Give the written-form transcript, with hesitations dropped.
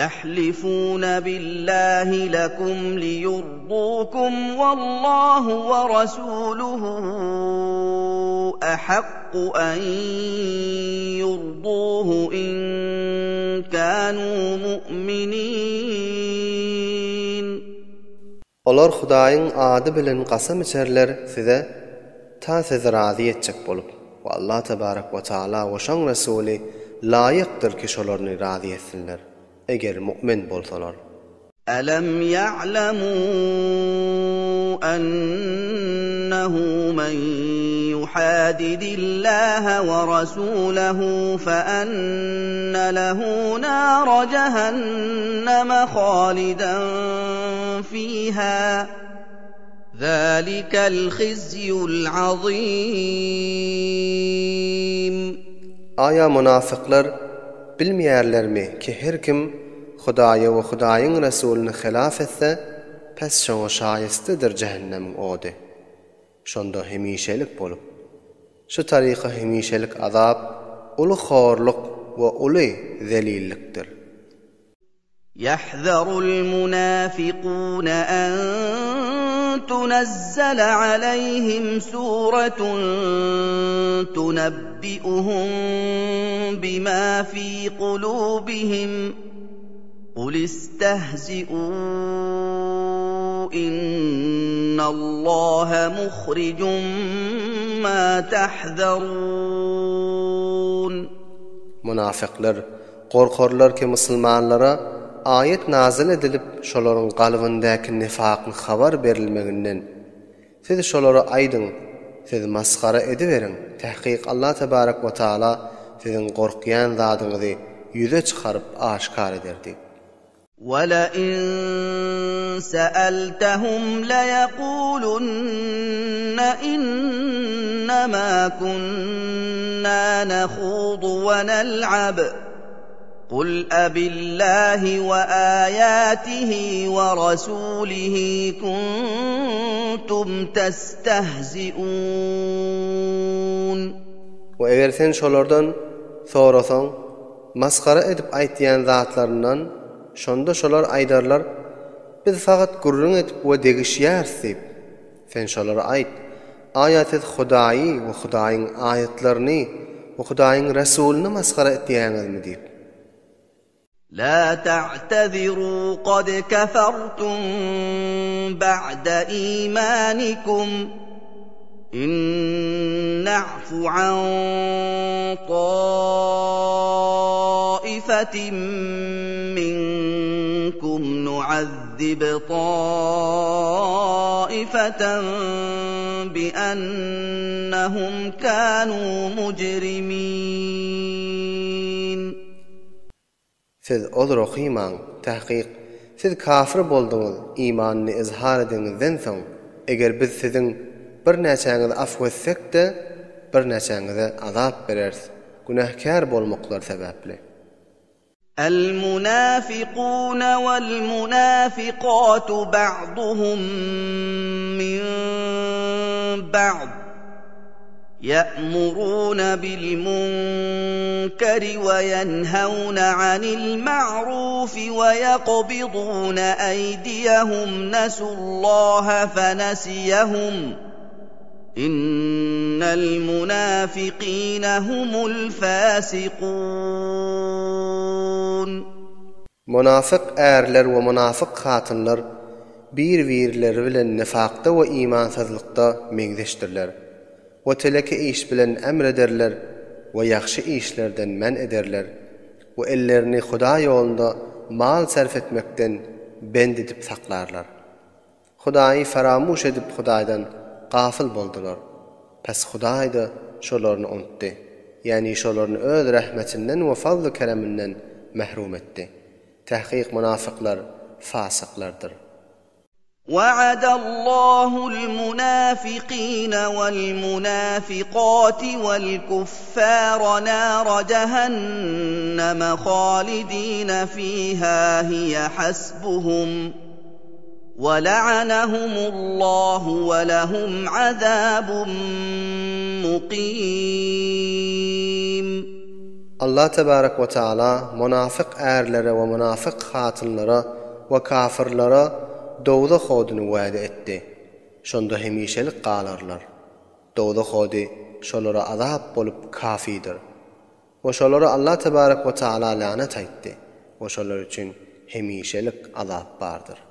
يحلفون بالله لكم ليرضوكم والله ورسوله أحق أن يرضوه إن كانوا مؤمنين. Olar Hudaýyň ady bilen gasam içerler size ta sizi razy etjek bolup we Allah tebarek we taala we şoň Rasuli laýykdyr ki şolaryny razy etsinler eger mu'min bolsalar. ألم يعلموا أنه من يحادد الله ورسوله فأن له نار جهنم خالدا فيها ذلك الخزي العظيم. Aya münafıklar bilmeýärlermi ki her kim Hudaýa we Hudaýyň Rasulyny hilaf etse, pes şoňa şaýystydyr jehennemiň ody. Şonda hemişelik bolup, şu taryka hemişelik azap, uly horluk we uly zelillikdir. يحذر المنافقون أن تنزل عليهم سورة تنبئهم بما في قلوبهم قل استهزئوا إن الله مخرج ما تحذرون. Münafıklar korkarlar ki musulmanlara ayet nazil edilip şolaryň galbyndaky nifakyny habar berilmeginden siz şolara aýdyň, siz maskara ediberiň. Tahqiq Allah tebarek we taala sizin gorkýan zadyňyzy yüze çıkaryp aşkar ederdi. وَلَئِن سَأَلْتَهُمْ لَيَقُولُنَّ إِنَّمَا كُنَّا نَخُوضُ وَنَلْعَبُ قُلْ أَبِاللَّهِ وَآيَاتِهِ وَرَسُولِهِ كُنتُمْ تَسْتَهْزِئُونَ. Ve eger sen şolardan sorasaň, maskara edip aýtýan zatlaryndan şonda şolar aýdarlar, biz faqat gurrun etip we degişýärsiz. Sen şolara aýt, aýaty Hudaýy we Hudaýyň aýatlaryny we Hudaýyň Rasulyny maskara etýäňizmi diýip. لا تعتذروا قد كفرتم بعد إيمانكم إن نعف عن طائفة منكم نعذب طائفة بأنهم كانوا مجرمين. Siz olur okyman, tahqiq, siz kafir boldyňyz, imanyny izhar ediňizden soň, eger biz sizin bir näçäňizi afwetsek-de, bir näçäňize azap bereriz. Günahkar bolmaklar sebäpli. المنافقون والمنافقات بعضهم من بعض يأمرون بالمنكر وينهون عن المعروف ويقبضون أيديهم نسوا الله فنسيهم إن المنافقين هم الفاسقون. Munafık erler we munafık hatynlar bir-birleri bilen nifakda we imansızlykda meňzeşdirler. Ve teleki iş bilen emrederler ve yaxşı işlerden men ederler ve ellerini Huda yolunda mal sarf etmekten bend edip saklarlar. Hudaýy faramuş edip Hudaýdan gafil boldular. Pes Hudaýy da şolaryny unutdy. Yani şolaryny öz rahmetinden ve fazl-ı kereminden mahrum etdi. Tahqiq münafıklar fasıklardır. وعد الله المنافقين والمنافقات والكفار نار جهنم خالدين فيها هي حسبهم ولعنهم الله ولهم عذاب مقيم. Allah tebarek ve taala münafık erlere ve münafık hatınlara ve kafirlara dowda hodunu wa'de etdi. Şonda hemişelik galarlar. Dowda hodi şolara azap bolup kafidir. Ve şolara Allah tebarek ve taala lanet etdi. Ve şolar üçün hemişelik azap bardır.